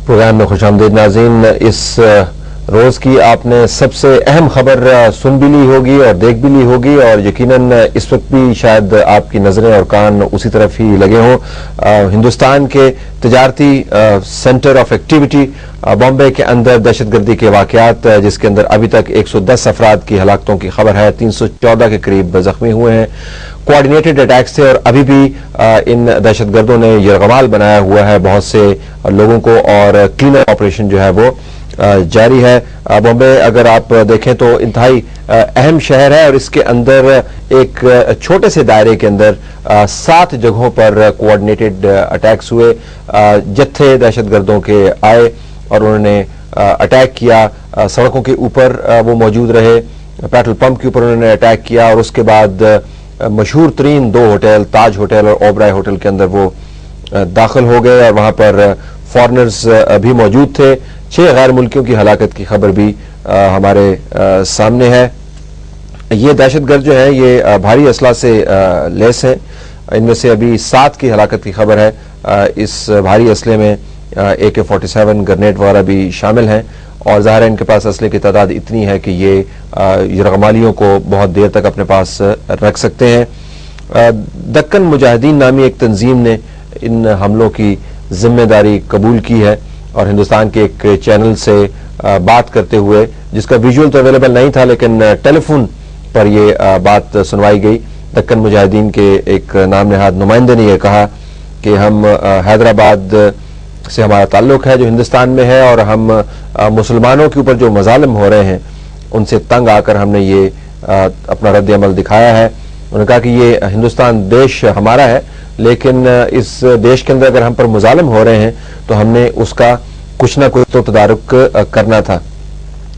Programme میں خوش آمدید ناظرین. اس روز کی آپ نے سب سے اہم خبر سن بھی لی ہوگی اور دیکھ بھی لی ہوگی، اور یقیناً اس وقت بھی شاید آپ کی نظریں اور کان اسی طرف ہی لگے ہوں. ہندوستان کے تجارتی سینٹر آف ایکٹیویٹی بامبے کے اندر دہشت گردی کے واقعات، جس کے اندر ابھی تک 110 افراد کی ہلاکتوں کی خبر ہے، 314 کے قریب زخمی ہوئے ہیں. کوآرڈینیٹڈ اٹیکس تھے اور ابھی بھی ان دہشت گردوں نے یرغمال بنایا ہوا ہے بہت سے لوگوں کو، اور کلین اپ آپریشن جو ہے وہ جاری ہے. بامبے اگر آپ دیکھیں تو انتہائی اہم شہر ہے، اور اس کے اندر ایک چھوٹے سے دائرے کے اندر 7 جگہوں پر کوآرڈینیٹڈ اٹیکس ہوئے. جتھے دہشت گردوں کے آئے اور انہوں نے اٹیک کیا. سڑکوں کے اوپر وہ موجود رہے، پیٹرول پمپ کے اوپر انہوں نے اٹیک کیا، اور اس کے بعد مشہور ترین 2 ہوٹل، تاج ہوٹل اور اوبرائے ہوٹل کے اندر وہ داخل ہو گئے، اور وہاں پر فارنرز بھی موجود تھے. 6 غیر ملکیوں کی ہلاکت کی خبر بھی ہمارے سامنے ہے. یہ دہشت گرد جو ہیں یہ بھاری اسلحہ سے لیس ہیں. ان میں سے ابھی 7 کی ہلاکت کی خبر ہے. اس بھاری اسلحے میں AK-47 گرنیڈ وغیرہ بھی شامل ہیں، اور ظاہر ہے ان کے پاس اسلحے کی تعداد اتنی ہے کہ یہ یرغمالیوں کو بہت دیر تک اپنے پاس رکھ سکتے ہیں. دکن مجاہدین نامی ایک تنظیم نے ان حملوں کی ذمہ داری قبول کی ہے، اور ہندوستان کے ایک چینل سے بات کرتے ہوئے، جس کا ویژول تو اویلیبل نہیں تھا لیکن ٹیلی فون پر یہ بات سنوائی گئی. دکن مجاہدین کے ایک نام نہاد نمائندے نے یہ کہا کہ ہم حیدرآباد سے ہمارا تعلق ہے جو ہندوستان میں ہے، اور ہم مسلمانوں کے اوپر جو مظالم ہو رہے ہیں ان سے تنگ آ کر ہم نے یہ اپنا رد عمل دکھایا ہے. انہوں نے کہا کہ یہ ہندوستان دیش ہمارا ہے، لیکن اس دیش کے اندر اگر ہم پر مظالم ہو رہے ہیں تو ہم نے اس کا کچھ نہ کچھ تو تدارک کرنا تھا.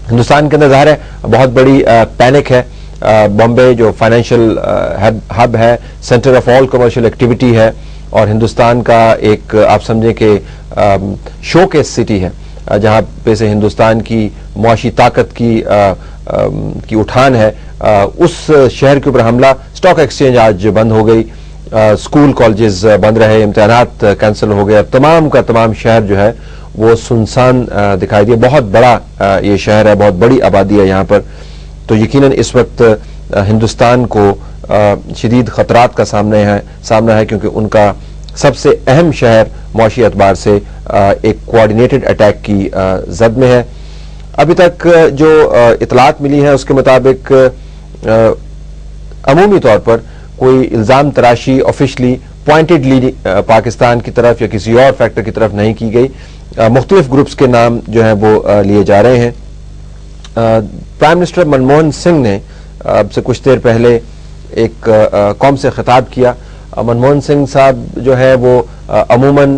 ہندوستان کے اندر ظاہر ہے بہت بڑی پینک ہے. بامبے جو فائنینشیل ہب ہے، centre of all commercial activity ہے، اور ہندوستان کا ایک آپ سمجھیں کہ شو کیس سٹی ہے، جہاں پہ سے ہندوستان کی معاشی طاقت کی اٹھان ہے. اس شہر کے اوپر حملہ. اسٹاک ایکسچینج آج بند ہو گئی، اسکول کالجز بند رہے، امتحانات کینسل ہو گئے، تمام کا تمام شہر جو ہے وہ سنسان دکھائی دیا. بہت بڑا یہ شہر ہے، بہت بڑی آبادی ہے یہاں پر. تو یقیناً اس وقت ہندوستان کو شدید خطرات کا سامنا ہے، کیونکہ ان کا سب سے اہم شہر معاشی اعتبار سے ایک کوآرڈینیٹڈ اٹیک کی زد میں ہے. ابھی تک جو اطلاعات ملی ہیں اس کے مطابق عمومی طور پر کوئی الزام تراشی آفیشلی پوائنٹڈلی پاکستان کی طرف یا کسی اور فیکٹر کی طرف نہیں کی گئی. مختلف گروپس کے نام جو ہیں وہ لیے جا رہے ہیں. پرائم منسٹر منموہن سنگھ نے اب سے کچھ دیر پہلے ایک قوم سے خطاب کیا. منموہن سنگھ صاحب جو ہے وہ عموماً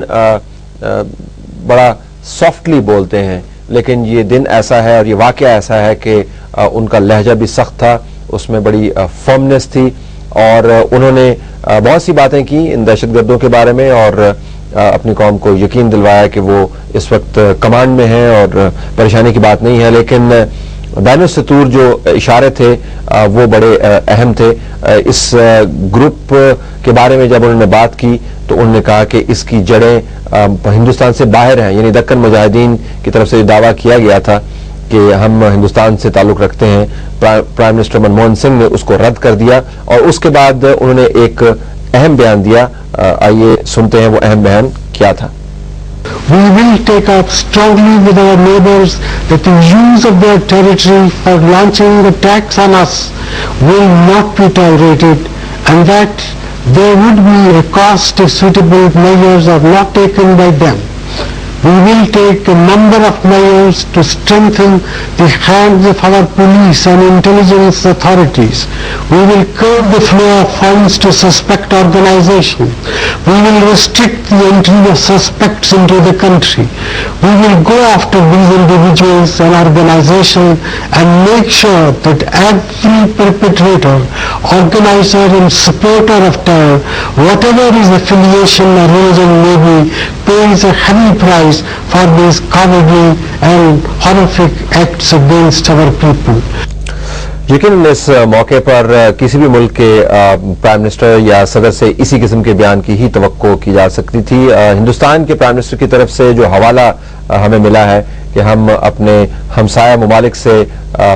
بڑا سافٹلی بولتے ہیں، لیکن یہ دن ایسا ہے اور یہ واقعہ ایسا ہے کہ ان کا لہجہ بھی سخت تھا، اس میں بڑی فرمنس تھی، اور انہوں نے بہت سی باتیں کی ان دہشت گردوں کے بارے میں، اور اپنی قوم کو یقین دلوایا کہ وہ اس وقت کمانڈ میں ہیں اور پریشانی کی بات نہیں ہے. لیکن بین السطور جو اشارے تھے وہ بڑے اہم تھے. اس گروپ کے بارے میں جب انہوں نے بات کی تو انہوں نے کہا کہ اس کی جڑیں ہندوستان سے باہر ہیں، یعنی دکن مجاہدین کی طرف سے یہ دعویٰ کیا گیا تھا کہ ہم ہندوستان سے تعلق رکھتے ہیں. پرائم منسٹر منموہن سنگھ نے اس کو رد کر دیا، اور اس کے بعد انہوں نے ایک اہم بیان دیا. آئیے سنتے ہیں وہ اہم بیان کیا تھا. We will take up strongly with our neighbors that the use of their territory for launching attacks on us will not be tolerated, and that there would be a cost if suitable measures are not taken by them. We will take a number of measures to strengthen the hands of our police and intelligence authorities. We will curb the flow of funds to suspect organizations. We will restrict the entry of suspects into the country. We will go after these individuals and organizations and make sure that every perpetrator, organizer and supporter of terror, whatever his affiliation or religion may be, pays a heavy price for these cowardly and horrific acts against our people. یقیناً اس موقع پر کسی بھی ملک کے prime minister یا صدر سے اسی قسم کے بیان کی ہی توقع کی جا سکتی تھی. ہندوستان کے پرائم منسٹر کی طرف سے جو حوالہ ہمیں ملا ہے کہ ہم اپنے ہمسایہ ممالک سے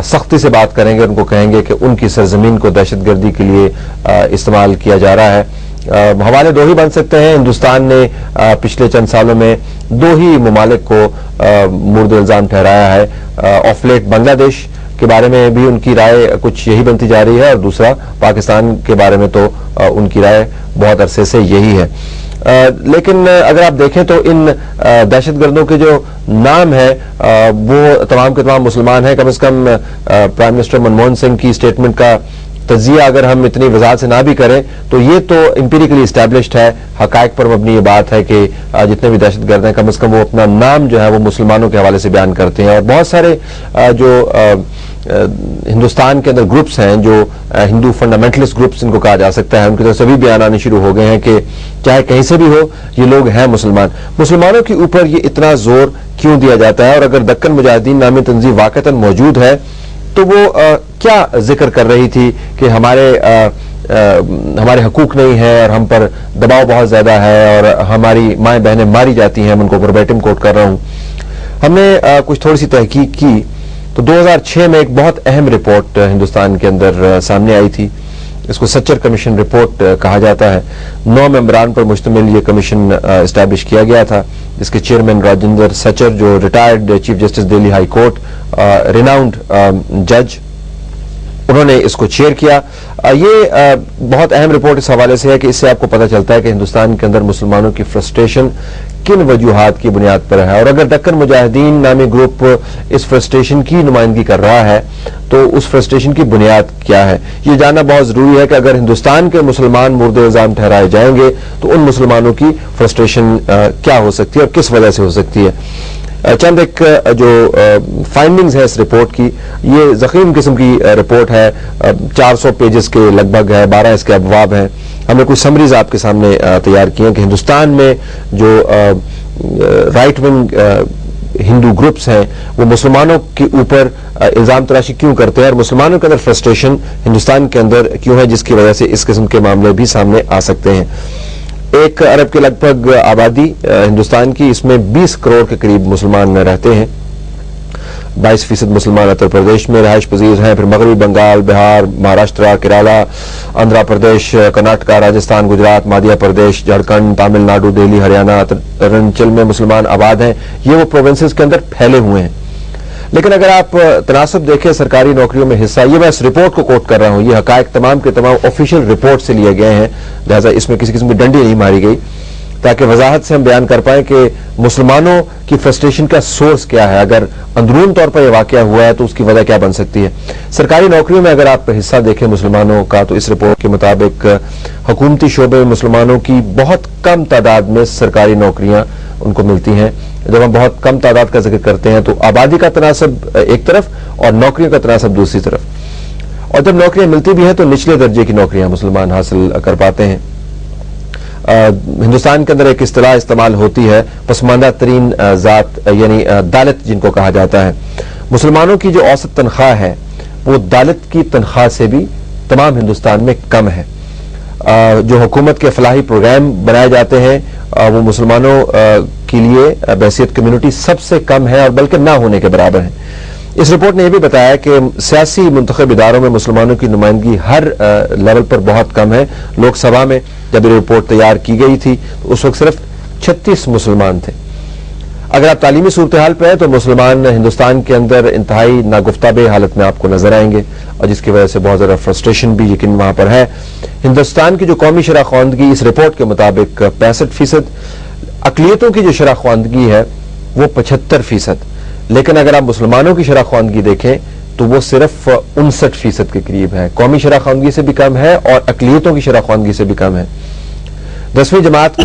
سختی سے بات کریں گے، ان کو کہیں گے کہ ان کی سرزمین کو دہشت گردی کے لیے استعمال کیا جا رہا ہے. حوالے دو ہی بن سکتے ہیں. ہندوستان نے پچھلے چند سالوں میں دو ہی ممالک کو مورد الزام ٹھہرایا ہے. آف لیٹ بنگلہ دیش کے بارے میں بھی ان کی رائے کچھ یہی بنتی جا رہی ہے، اور دوسرا پاکستان کے بارے میں تو ان کی رائے بہت عرصے سے یہی ہے. لیکن اگر آپ دیکھیں تو ان دہشت گردوں کے جو نام ہے وہ تمام کے تمام مسلمان ہیں. کم از کم پرائم منسٹر منموہن سنگھ کی اسٹیٹمنٹ کا تجزیہ اگر ہم اتنی وضاحت سے نہ بھی کریں تو یہ تو امپیریکلی اسٹیبلشڈ ہے، حقائق پر مبنی یہ بات ہے کہ جتنے بھی دہشت گرد ہیں کم از کم وہ اپنا نام جو ہے وہ مسلمانوں کے حوالے سے بیان کرتے ہیں. اور بہت سارے جو ہندوستان کے اندر گروپس ہیں، جو ہندو فنڈامنٹلسٹ گروپس ان کو کہا جا سکتا ہے، ان کی طرف سے بھی بیان آنے شروع ہو گئے ہیں کہ چاہے کہیں سے بھی ہو یہ لوگ ہیں مسلمان. مسلمانوں کے اوپر یہ اتنا زور کیوں دیا جاتا ہے؟ اور اگر دکن مجاہدین نامی تنظیم واقعتاً موجود ہے تو وہ کیا ذکر کر رہی تھی کہ ہمارے حقوق نہیں ہیں اور ہم پر دباؤ بہت زیادہ ہے اور ہماری مائیں بہنیں ماری جاتی ہیں. ان کو وربیٹم کوٹ کر رہا ہوں. ہم نے کچھ تھوڑی سی تحقیق کی تو 2006 میں ایک بہت اہم رپورٹ ہندوستان کے اندر سامنے آئی تھی. اس کو سچر کمیشن رپورٹ کہا جاتا ہے. 9 ممبران پر مشتمل یہ کمیشن اسٹیبلش کیا گیا تھا، جس کے چیئرمین راجندر سچر، جو retired chief justice Delhi high court, renowned جج، انہوں نے اس کو چیئر کیا. یہ بہت اہم رپورٹ اس حوالے سے ہے کہ اس سے آپ کو پتہ چلتا ہے کہ ہندوستان کے اندر مسلمانوں کی فرسٹریشن کن وجوہات کی بنیاد پر ہے. اور اگر دکن مجاہدین نامی گروپ اس فرسٹریشن کی نمائندگی کر رہا ہے تو اس فرسٹریشن کی بنیاد کیا ہے؟ یہ جاننا بہت ضروری ہے کہ اگر ہندوستان کے مسلمان مورد الزام ٹھہرائے جائیں گے تو ان مسلمانوں کی فرسٹریشن کیا ہو سکتی ہے اور کس وجہ سے ہو سکتی ہے. چند ایک جو فائنڈنگز ہے اس رپورٹ کی، یہ ضخیم قسم کی رپورٹ ہے، 400 پیجز کے لگ بھگ ہے، 12 اس کے ابواب ہیں. ہم نے کچھ سمریز آپ کے سامنے تیار کی ہیں کہ ہندوستان میں جو رائٹ ونگ ہندو گروپس ہیں وہ مسلمانوں کے اوپر الزام تراشی کیوں کرتے ہیں اور مسلمانوں کے اندر فرسٹریشن ہندوستان کے اندر کیوں ہے، جس کی وجہ سے اس قسم کے معاملے بھی سامنے آ سکتے ہیں. 1 ارب کے لگ بھگ آبادی ہندوستان کی، اس میں 20 کروڑ کے قریب مسلمان رہتے ہیں. 22% مسلمان اتر پردیش میں رہائش پذیر ہیں، پھر مغربی بنگال، بہار، مہاراشٹرا، کیرالا، آندھرا پردیش، کرناٹکا، راجستھان، گجرات، مادھیہ پردیش، جھارکھنڈ، تامل ناڈو، دہلی، ہریانہ، اروناچل میں مسلمان آباد ہیں. یہ وہ پروونسز کے اندر پھیلے ہوئے ہیں. لیکن اگر آپ تناسب دیکھیں سرکاری نوکریوں میں حصہ، یہ میں اس رپورٹ کو کوٹ کر رہا ہوں، یہ حقائق تمام کے تمام آفیشیل رپورٹ سے لیے گئے ہیں، لہذا اس میں کسی قسم کی ڈنڈی نہیں ماری گئی، تاکہ وضاحت سے ہم بیان کر پائیں کہ مسلمانوں کی فرسٹریشن کا سورس کیا ہے. اگر اندرون طور پر یہ واقعہ ہوا ہے تو اس کی وجہ کیا بن سکتی ہے. سرکاری نوکریوں میں اگر آپ حصہ دیکھیں مسلمانوں کا تو اس رپورٹ کے مطابق حکومتی شعبے میں مسلمانوں کی بہت کم تعداد میں سرکاری نوکریاں ان کو ملتی ہیں. جب ہم بہت کم تعداد کا ذکر کرتے ہیں تو آبادی کا تناسب ایک طرف اور نوکریوں کا تناسب دوسری طرف. اور جب نوکریاں ملتی بھی ہیں تو نچلے درجے کی نوکریاں مسلمان حاصل کر پاتے ہیں. ہندوستان کے اندر ایک اصطلاح استعمال ہوتی ہے پسماندہ ترین ذات، یعنی دالت جن کو کہا جاتا ہے. مسلمانوں کی جو اوسط تنخواہ ہے وہ دالت کی تنخواہ سے بھی تمام ہندوستان میں کم ہے. جو حکومت کے فلاحی پروگرام بنائے جاتے ہیں وہ مسلمانوں کے لیے بحیثیت کمیونٹی سب سے کم ہے اور بلکہ نہ ہونے کے برابر ہے. اس رپورٹ نے یہ بھی بتایا کہ سیاسی منتخب اداروں میں مسلمانوں کی نمائندگی ہر لیول پر بہت کم ہے. لوک سبھا میں جب یہ رپورٹ تیار کی گئی تھی تو اس وقت صرف 36 مسلمان تھے. اگر آپ تعلیمی صورتحال پہ ہیں تو مسلمان ہندوستان کے اندر انتہائی ناگفتہ حالت میں آپ کو نظر آئیں گے، اور جس کی وجہ سے بہت زیادہ فرسٹریشن بھی یقین وہاں پر ہے. ہندوستان کی جو قومی شرح خواندگی اس رپورٹ کے مطابق 65%، اقلیتوں کی جو شرح خواندگی ہے وہ 75%. لیکن اگر آپ مسلمانوں کی شرح خواندگی دیکھیں تو وہ صرف 59% کے قریب ہے. قومی شرح خواندگی سے بھی کم ہے اور اقلیتوں کی شرح خواندگی سے بھی کم ہے. 10ویں جماعت